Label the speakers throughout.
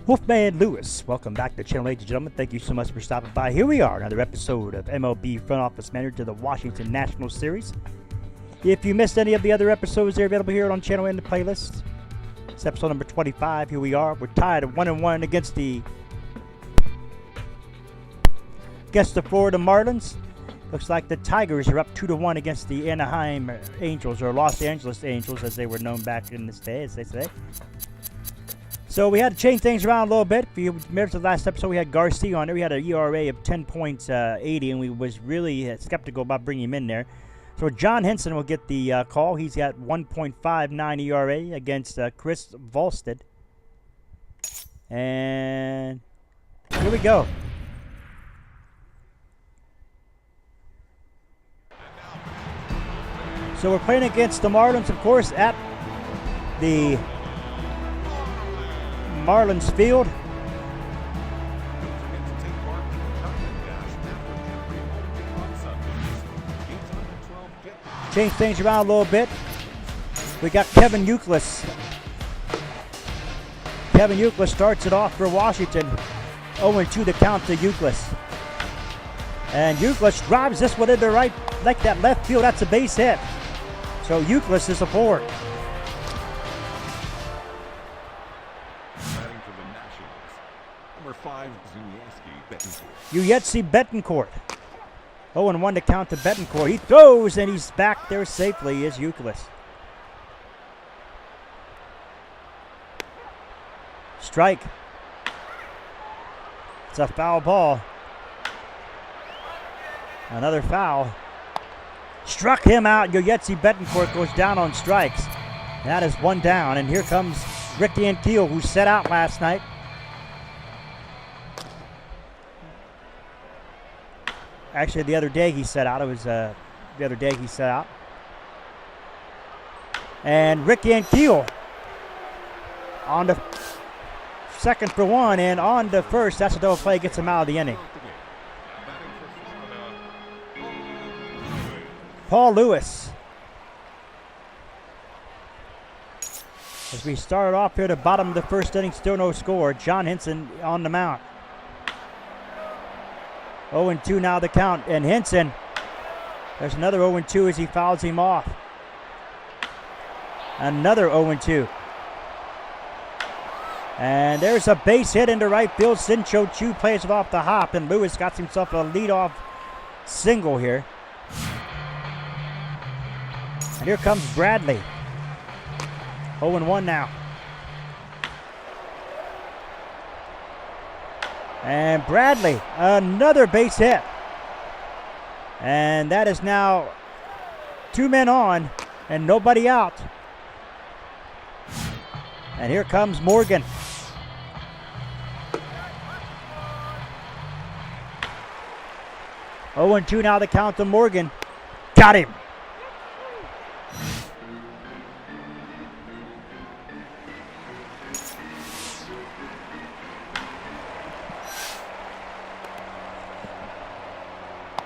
Speaker 1: Wolfman Lewis, welcome back to the channel, ladies and gentlemen. Thank you so much for stopping by. Here we are, another episode of MLB Front Office Manager to the Washington National Series. If you missed any of the other episodes, they're available here on the channel in the playlist. It's episode number 25. Here we are. We're tied at 1-1 against the Florida Marlins. Looks like the Tigers are up 2-1 against the Anaheim Angels, or Los Angeles Angels, as they were known back in this day, as they say. So we had to change things around a little bit. If you remember the last episode, we had Garcia on there. We had an ERA of 10.80, and we was really skeptical about bringing him in there. So John Henson will get the call. He's got 1.59 ERA against Chris Volstead. And here we go. So we're playing against the Marlins, of course, at the Marlins field. Change things around a little bit. We got Kevin Youkilis. Kevin Youkilis starts it off for Washington. 0-2 to count to Youkilis. And Youkilis drives this one into right, like that left field. That's a base hit. So Youkilis is a forward. Uyetsi Betancourt. 0-1 to count to Betancourt. He throws and he's back there safely is Youkilis. Strike. It's a foul ball. Another foul. Struck him out. Uyetsi Betancourt goes down on strikes. That is one down. And here comes Rick Ankiel, who set out last night. Actually, the other day he set out. It was the other day he set out. And Rick Ankiel on the second for one and on the first. That's a double play. Gets him out of the inning. Paul Lewis. As we start off here at the bottom of the first inning, still no score. John Henson on the mound. 0-2 now the count, and Henson, there's another 0-2 as he fouls him off. Another 0-2. And there's a base hit into right field. Sin-Cho Choo plays it off the hop, and Lewis got himself a leadoff single here. And here comes Bradley. 0-1 now. And Bradley, another base hit. And that is now 2 men on and nobody out. And here comes Morgan. Oh, 0-2 now the count to Morgan. Got him.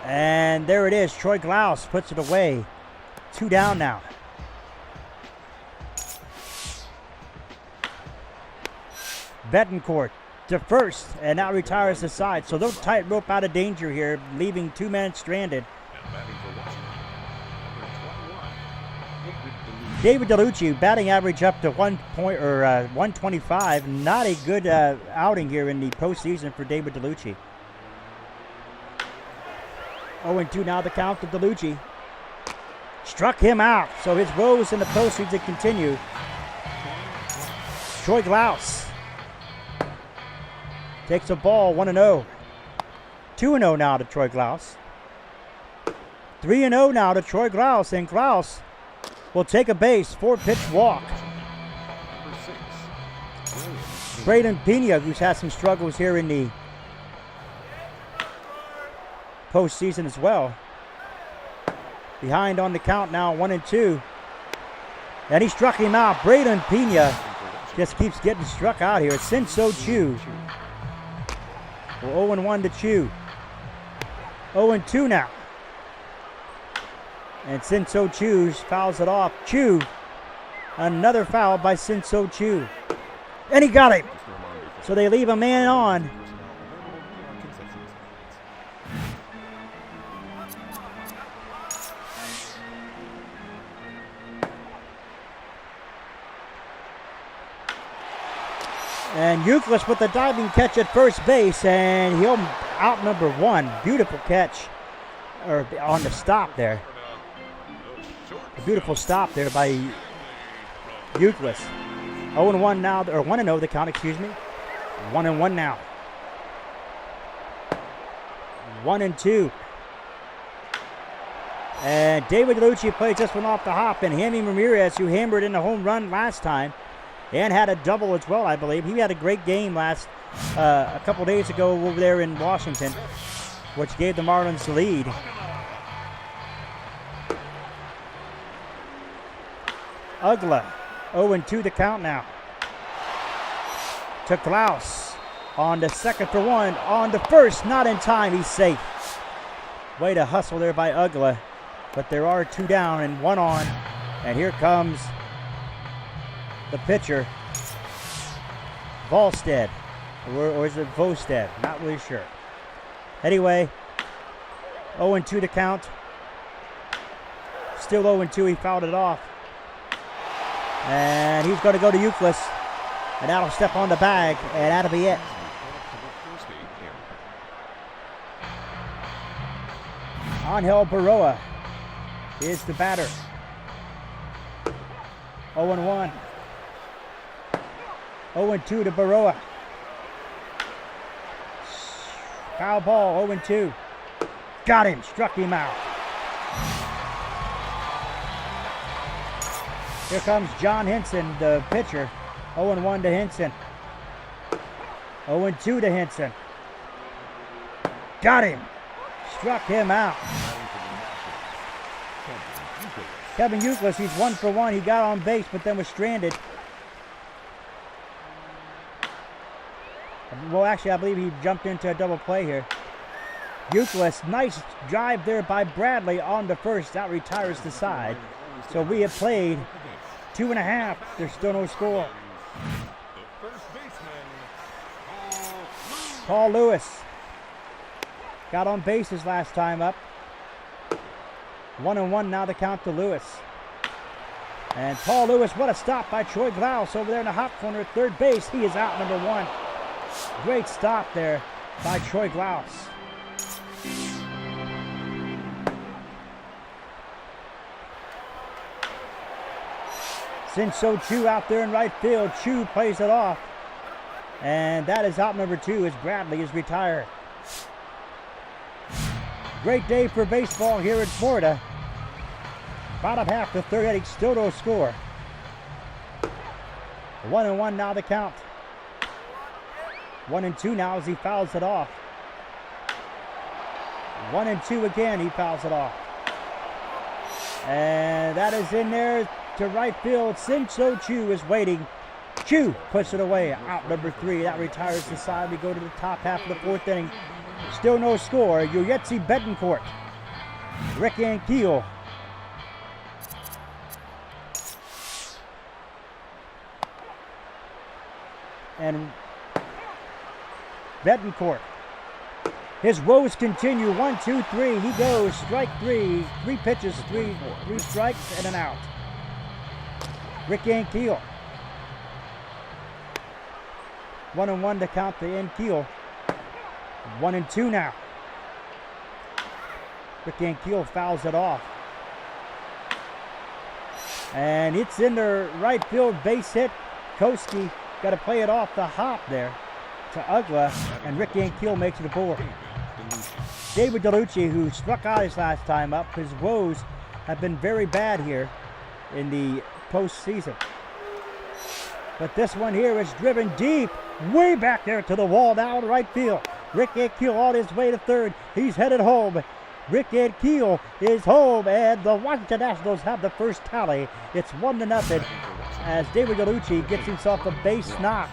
Speaker 1: And there it is. Troy Glaus puts it away. 2 down now. Betancourt to first, and now retires the side. So they'll tightrope out of danger here, leaving 2 men stranded. David DeLucci, batting average up to 125. Not a good outing here in the postseason for David DeLucci. 0-2 now the count to DeLucci. Struck him out, so his woes in the postseason continue. Troy Glaus takes a ball, 1-0. 2-0 now to Troy Glaus. 3-0 now to Troy Glaus, and Glaus will take a base, 4-pitch walk. Braden Pena, who's had some struggles here in the postseason as well. Behind on the count now, 1-2. And he struck him out. Braden Pena just keeps getting struck out here. Sin-Cho Choo. Well, 0-1 to Choo. 0-2 now. And Sin-Cho Choo fouls it off. Choo, another foul by Sin-Cho Choo. And he got him. So they leave a man on. And Euclid with the diving catch at first base, and he'll out number one. Beautiful catch, or on the stop there. A beautiful stop there by Euclid. 0-1 now, or 1-0 the count, excuse me. 1-1 now. 1-2. And David DeLucci plays this one off the hop, and Hammy Ramirez, who hammered in a home run last time, and had a double as well, I believe. He had a great game last, a couple days ago over there in Washington, which gave the Marlins the lead. Ugla, 0-2 the count now. To Klaus on the second for one, on the first, not in time, he's safe. Way to hustle there by Ugla, but there are two down and one on, and here comes the pitcher, Volstead, or is it Volstead? Not really sure. Anyway, 0-2 to count. Still 0-2, he fouled it off. And he's going to go to Euclid, and that'll step on the bag, and that'll be it. Angel Baroa is the batter. 0-1. 0-2 to Baroa. Foul ball, 0-2. Got him, struck him out. Here comes John Henson, the pitcher. 0-1 to Henson. 0-2 to Henson. Got him. Struck him out. Kevin Euclid, he's 1 for 1. He got on base, but then was stranded. Well, actually, I believe he jumped into a double play here. Euclid, nice drive there by Bradley on the first. That retires the side. So we have played 2.5. There's still no score. Paul Lewis got on bases last time up. 1-1 now the count to Lewis. And Paul Lewis, what a stop by Troy Glaus over there in the hot corner at third base. He is out number one. Great stop there by Troy Glaus. Sinso Chu out there in right field. Chu plays it off. And that is out number 2 as Bradley is retired. Great day for baseball here in Florida. Bottom half the third inning, still no score. 1-1 now the count. 1-2 now as he fouls it off. 1-2 again, he fouls it off. And that is in there to right field. Sinso Chu is waiting. Chu puts it away, out number 3. That retires the side. We go to the top half of the fourth inning. Still no score. Yuyetsi Betancourt. Rick Ankiel. And Betancourt. His woes continue. 1, 2, 3. He goes. Strike 3. 3 pitches, 3 strikes, and an out. Rick Ankiel. 1-1 to count the Ankiel. 1-2 now. Rick Ankiel fouls it off. And it's in the right field base hit. Koski got to play it off the hop there to Ugla, and Rick Ankiel makes it aboard. David DeLucci, who struck out his last time up, his woes have been very bad here in the postseason. But this one here is driven deep, way back there to the wall down right field. Rick Ankiel on his way to third. He's headed home. Rick Ankiel is home, and the Washington Nationals have the first tally. It's 1-0 as David DeLucci gets himself a base knock.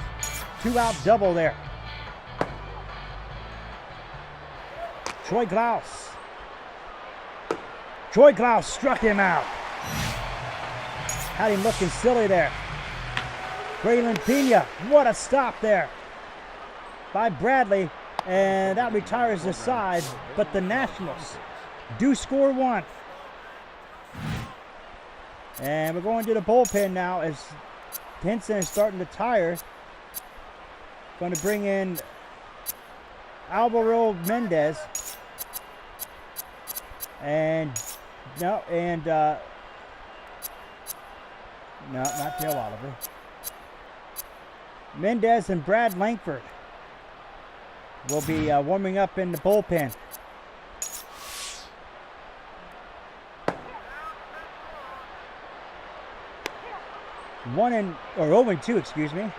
Speaker 1: 2-out double there. Troy Glaus. Troy Glaus struck him out. Had him looking silly there. Braylon Pena, what a stop there. by Bradley, and that retires the side, but the Nationals do score one. And we're going to the bullpen now as Henson is starting to tire. Going to bring in Alvaro Mendez. And no, not Dale Oliver. Mendez and Brad Langford will be warming up in the bullpen. Or 0-2, excuse me.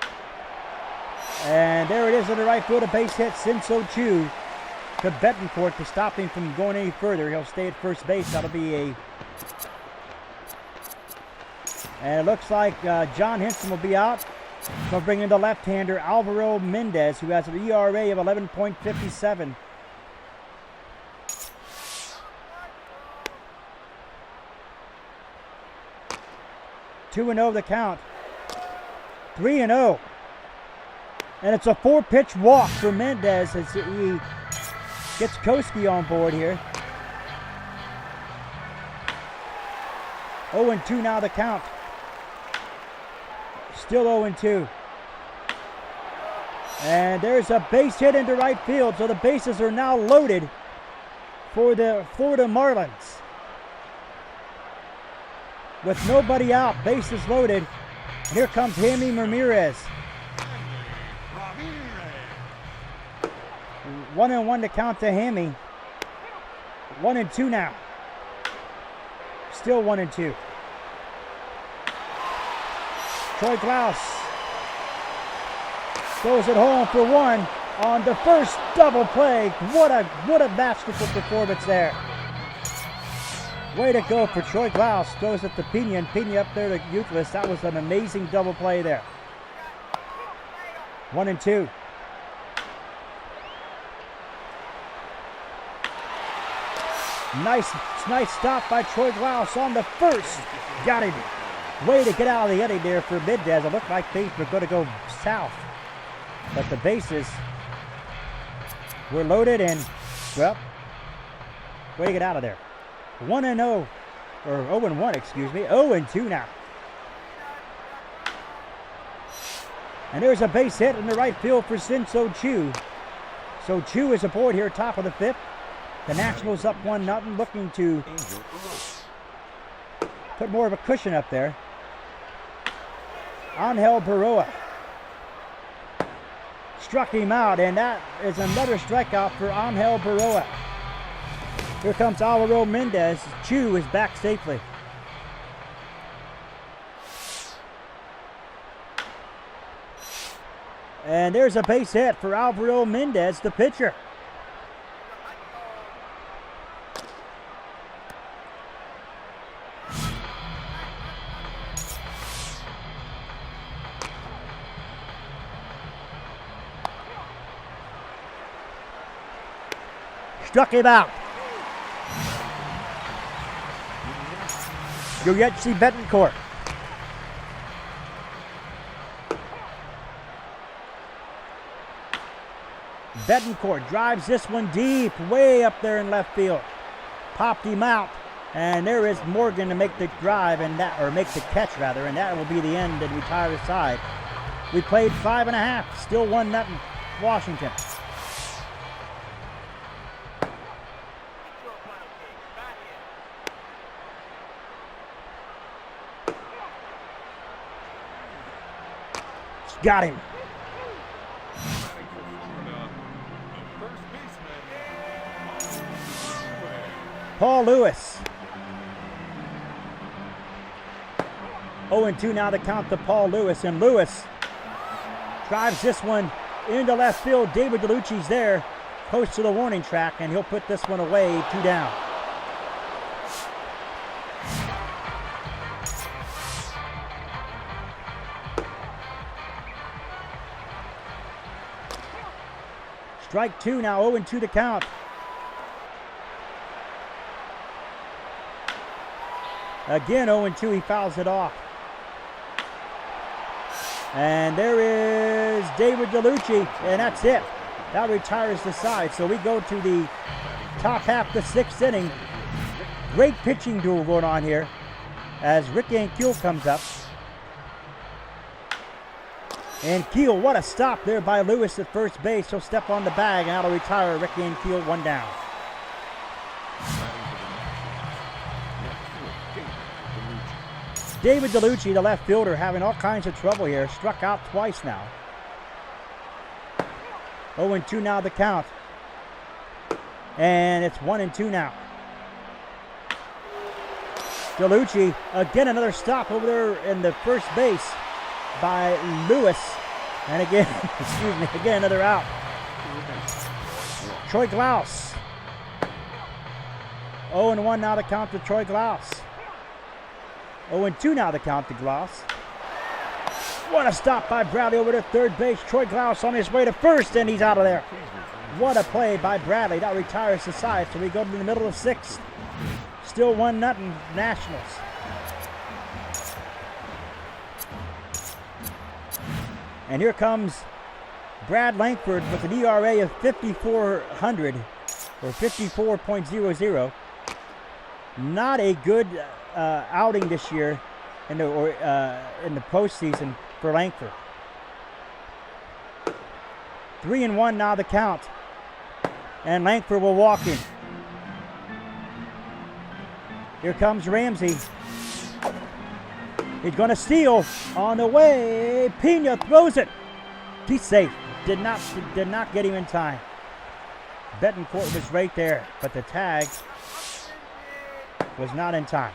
Speaker 1: And there it is in the right field, a base hit, Sinso Chu to Betancourt to stop him from going any further. He'll stay at first base. That'll be a... And it looks like John Henson will be out. They'll bring in the left-hander Alvaro Mendez, who has an ERA of 11.57. Two and 0 the count. 3-0. And it's a 4-pitch walk for Mendez as he gets Koski on board here. 0-2 now the count. Still 0-2. And there's a base hit into right field, so the bases are now loaded for the Florida Marlins. With nobody out, bases loaded. And here comes Jaime Ramirez. 1-1 to count to Hammy. 1-2 now. Still 1-2. Troy Glaus goes it home for one on the first double play. What a masterful performance there. Way to go for Troy Glaus. Goes it to Pena, and Pena up there to Euclid. That was an amazing double play there. 1-2. Nice stop by Troy Glaus on the first. Got him. Way to get out of the inning there for Mendez. It looked like things were going to go south. But the bases were loaded and, well, way to get out of there. 1-0, or 0-1, excuse me. 0-2 now. And there's a base hit in the right field for Sinso Chu. So Chu is aboard here, top of the fifth. The Nationals up 1-0, looking to put more of a cushion up there. Angel Baroa struck him out, and that is another strikeout for Angel Baroa. Here comes Alvaro Mendez. Chu is back safely. And there's a base hit for Alvaro Mendez, the pitcher. Struck him out. You'll yet see Betancourt. Betancourt drives this one deep, way up there in left field. Popped him out, and there is Morgan to make the drive, and that, or make the catch rather, and that will be the end and retire the side. We played 5.5, still 1-0 Washington. Got him. Paul Lewis. 0-2 now to count to Paul Lewis, and Lewis drives this one into left field. David DeLucci's there, close to the warning track, and he'll put this one away, 2 down. Strike 2 now, 0-2 to count. Again, 0-2, he fouls it off. And there is David DeLucci, and that's it. That retires the side. So we go to the top half of the 6th inning. Great pitching duel going on here as Rick Ankiel comes up. And Keel, what a stop there by Lewis at first base. He'll step on the bag, and that'll retire Rick Ankiel, 1 down. David DeLucci, the left fielder, having all kinds of trouble here. Struck out twice now. 0-2 now the count. And it's 1-2 now. DeLucci, again another stop over there in the first base by Lewis. And again, excuse me, again another out. Troy Glaus. 0-1 now the count to Troy Glaus. 0-2 now the count to Glaus. What a stop by Bradley over to third base. Troy Glaus on his way to first, and he's out of there. What a play by Bradley. That retires the side, so we go to the middle of 6th. Still 1-0 Nationals. And here comes Brad Langford with an ERA of 5,400 or 54.00. Not a good outing this year in the postseason for Langford. 3-1 now the count. And Langford will walk in. Here comes Ramsey. He's going to steal on the way. Pena throws it. He's safe. Did not get him in time. Betancourt was right there, but the tag was not in time.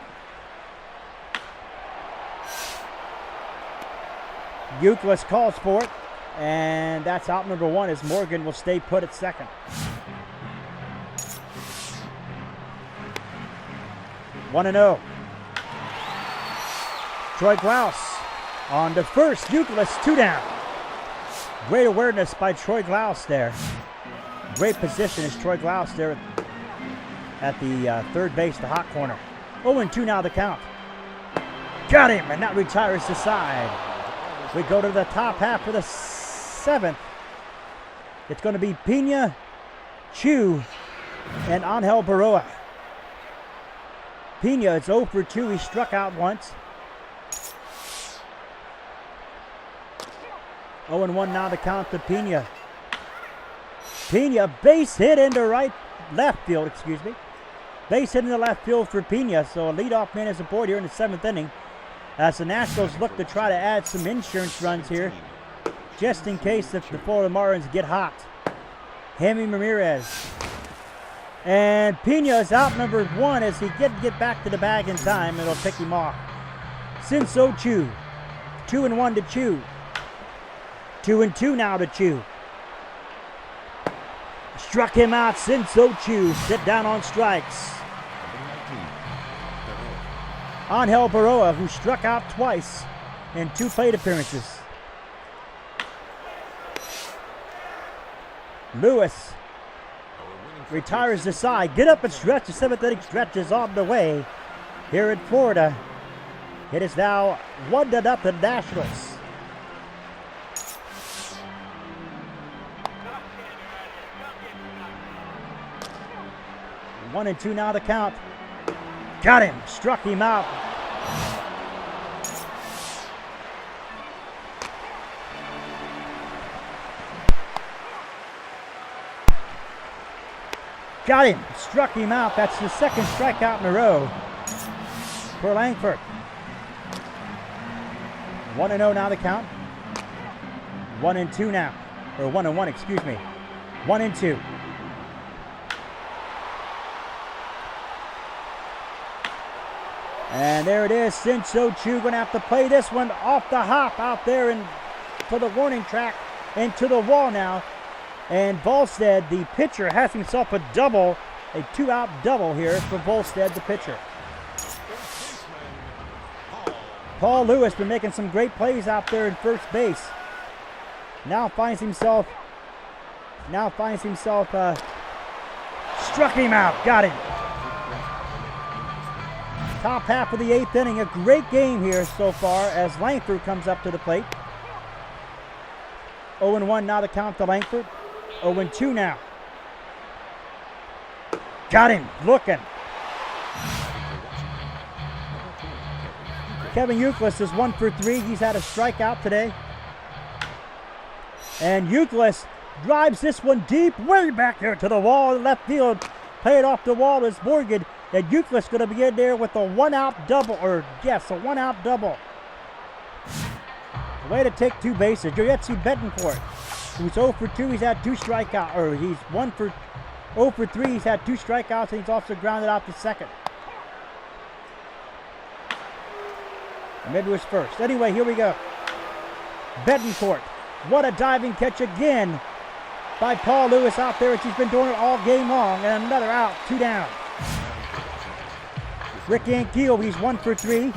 Speaker 1: Euclid calls for it, and that's out number 1 as Morgan will stay put at second. One and 0. Troy Glaus on to first. Euclid 2 down. Great awareness by Troy Glaus there. Great position is Troy Glaus there at the third base, the hot corner. 0-2 now the count. Got him, and that retires the side. We go to the top half of the 7th. It's going to be Pena, Chu, and Angel Baroa. Pena is 0 for 2. He struck out once. 0-1 now the count to Pena. Pena, base hit into left field, excuse me. Base hit into left field for Pena, so a leadoff man is aboard here in the 7th inning. As the Nationals look to try to add some insurance runs here, just in case if the Florida Marlins get hot. Jaime Ramirez. And Pena is out number 1 as he didn't get back to the bag in time, and it'll pick him off. Sinso Chu. 2-1 to Chu. 2-2 now to Chu. Struck him out. Sinso Chu sit down on strikes. Angel Baroa, who struck out twice in 2 plate appearances. Lewis retires the side. Get up and stretch. The 7th inning stretch is on the way here in Florida. It is now 1-0 Nationals. One and 2 now the count. Got him. Struck him out. Got him. Struck him out. That's the 2nd strikeout in a row for Langford. 1-0 now the count. 1-2 now. Or 1-1, excuse me. 1-2. And there it is. Sinso Chu going to have to play this one off the hop out there for the warning track into the wall now. And Volstead, the pitcher, has himself a double, a 2-out double here for Volstead, the pitcher. Paul Lewis been making some great plays out there in first base. Now finds himself struck him out. Got him. Top half of the 8th inning. A great game here so far as Langford comes up to the plate. 0-1 now the count to Langford. 0-2 now. Got him. Looking. Kevin Youkilis is 1 for 3. He's had a strikeout today. And Youkilis drives this one deep, way back there to the wall, left field. Play it off the wall is Morgan. And Youkilis going to be in there with a 1-out double, a 1-out double. Way to take 2 bases. Juretsy Betancourt, who's 0 for 2. He's had 2 strikeouts, or he's 0 for 3. He's had 2 strikeouts, and he's also grounded out to second. Maybe it was first. Anyway, here we go. Betancourt. What a diving catch again by Paul Lewis out there. He's been doing it all game long. And another out, 2 down. Rick Ankiel, he's 1 for 3.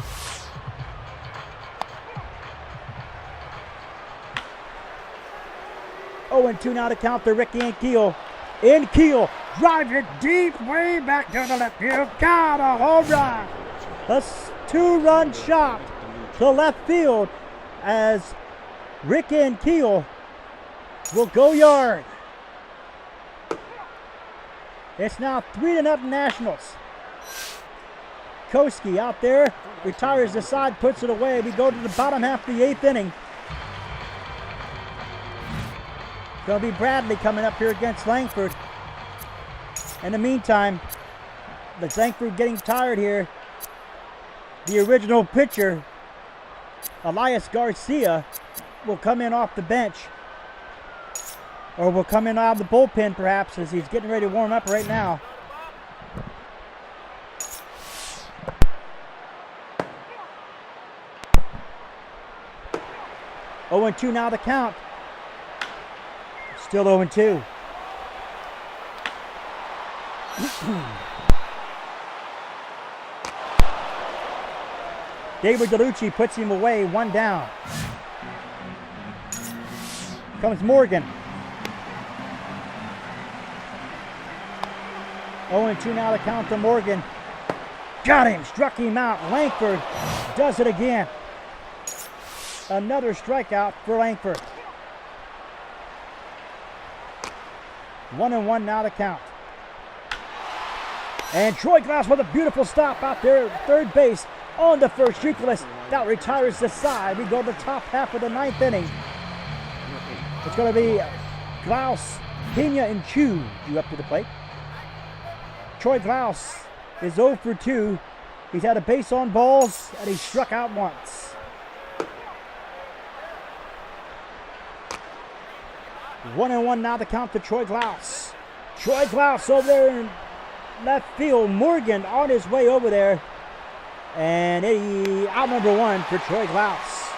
Speaker 1: Oh, and 2 now to count to Rick Ankiel. Ankiel drives it deep, way back to the left field. Got a home run. A 2-run shot to left field as Rick Ankiel will go yard. It's now 3-0 Nationals. Koski out there, retires the side, puts it away. We go to the bottom half of the 8th inning. Going to be Bradley coming up here against Langford. In the meantime, the Langford getting tired here. The original pitcher, Elias Garcia, will come in off the bench. Or will come in out of the bullpen perhaps, as he's getting ready to warm up right now. Oh, and 2 now to count. Still 0-2. David DeLucci puts him away, 1 down. Comes Morgan. 0-2 now to count to Morgan. Got him, struck him out. Langford does it again. Another strikeout for Langford. 1-1 now to count. And Troy Glass with a beautiful stop out there at third base on the first. Youkilis that retires the side. We go to the top half of the 9th inning. It's going to be Glaus, Pena, and Chu due up to the plate. Troy Glaus is 0 for 2. He's had a base on balls, and he struck out once. 1-1 now to count to Troy Glaus. Troy Glaus over there in left field. Morgan on his way over there. And out number 1 for Troy Glaus.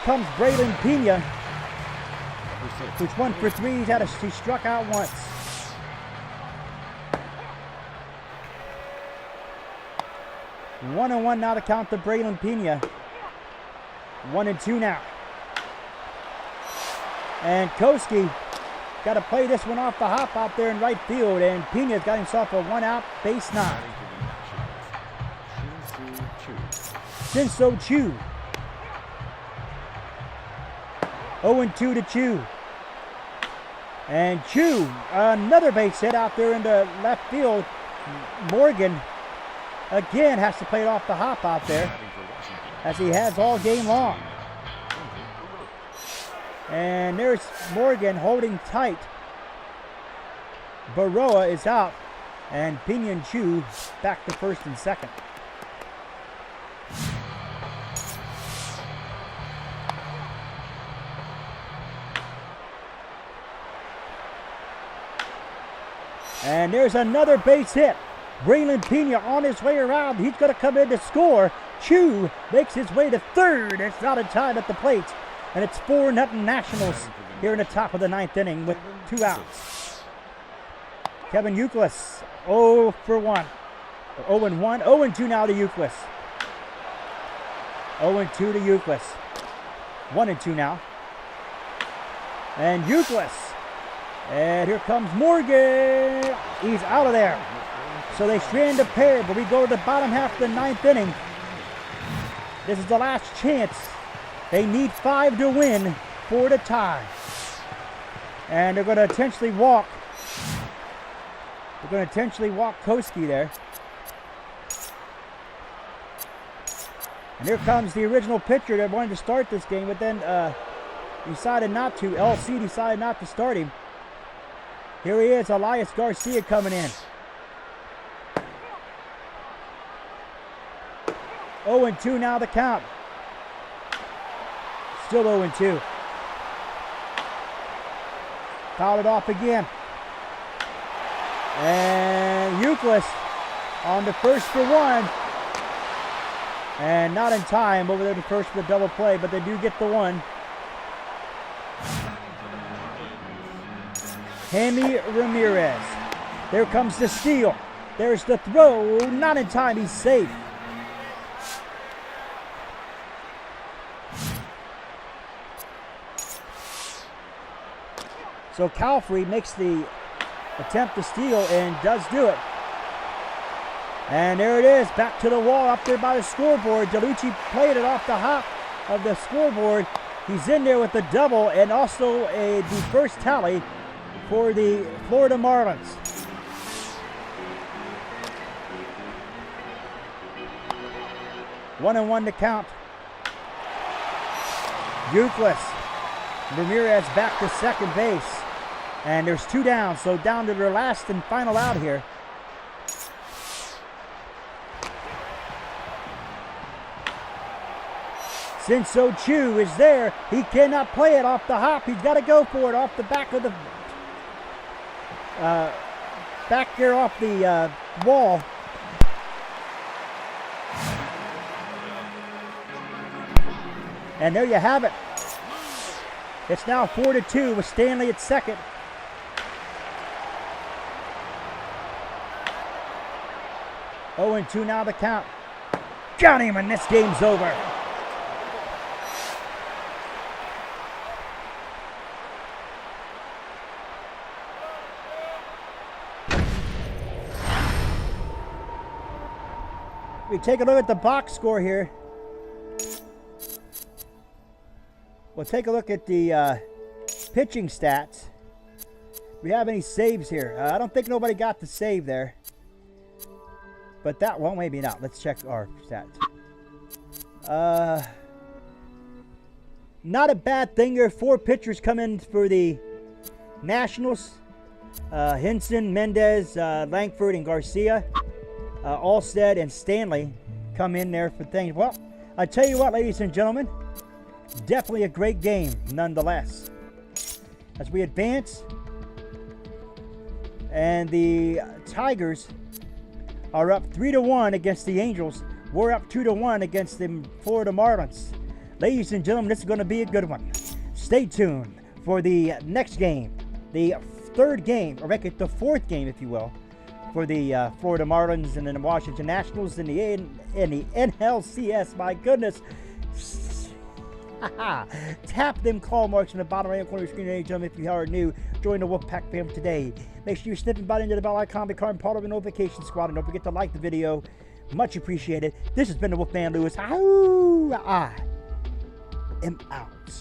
Speaker 1: Comes Braylon Pena, who's 1 for 3. He struck out once. One and 1 now to count to Braylon Pena. 1-2 now. And Koski got to play this one off the hop out there in right field, and Pena's got himself a 1-out base knock. Shin-Soo Choo. 0-2 to Chu. And Chu, another base hit out there in the left field. Morgan again has to play it off the hop out there, as he has all game long. And there's Morgan holding tight. Baroa is out, and Pena and Chu back to first and second. And there's another base hit. Braylon Pena on his way around. He's going to come in to score. Chu makes his way to third. It's not in time at the plate. And it's 4-0 Nationals here in the top of the 9th inning with 2 outs. Kevin Youkilis, 0 for 1. 0-1. 0-2 now to Youkilis. 0-2 to Youkilis. 1-2 now. And Youkilis. And here comes Morgan. He's out of there. So they strand a pair, but we go to the bottom half of the 9th inning. This is the last chance. They need 5 to win, 4 to tie. And they're going to intentionally walk. They're going to intentionally walk Koski there. And here comes the original pitcher that wanted to start this game, but then decided not to. LC decided not to start him. Here he is, Elias Garcia coming in. 0-2 now the count. Still 0-2. Fouled it off again. And Euclid on the first for one. And not in time over there to first for the double play, but they do get the one. Jaime Ramirez. There comes the steal. There's the throw. Not in time. He's safe. So Calfrey makes the attempt to steal and does do it. And there it is, back to the wall up there by the scoreboard. DeLucci played it off the hop of the scoreboard. He's in there with the double and also the first tally for the Florida Marlins. One and one to count. Euclid. Ramirez back to second base. And there's two down, so down to their last and final out here. Sinso Chu is there. He cannot play it off the hop. He's got to go for it off the back of the back there off the wall. And there you have it. It's now 4-2 with Stanley at second. Oh, and 2 now the count. Got him, and this game's over. We take a look at the box score here. We'll take a look at the pitching stats. Do we have any saves here? I don't think nobody got the save there. But that one, maybe not. Let's check our stats. Not a bad thing. There are 4 pitchers come in for the Nationals. Henson, Mendez, Langford, and Garcia. Alstead and Stanley come in there for things. Well, I tell you what, ladies and gentlemen, definitely a great game nonetheless. As we advance, and the Tigers are up 3-1 against the Angels. We're up 2-1 against the Florida Marlins. Ladies and gentlemen, this is going to be a good one. Stay tuned for the next game, the third game, or make it the fourth game, if you will, for the Florida Marlins and then the Washington Nationals in the NLCS. My goodness. Tap them call marks in the bottom right corner of your screen, ladies and gentlemen, if you are new. Join the Wolfpack fam today. Make sure you're snipping by into the bell icon, become part of the notification squad, and don't forget to like the video. Much appreciated. This has been the Wolfman Lewis. I am out.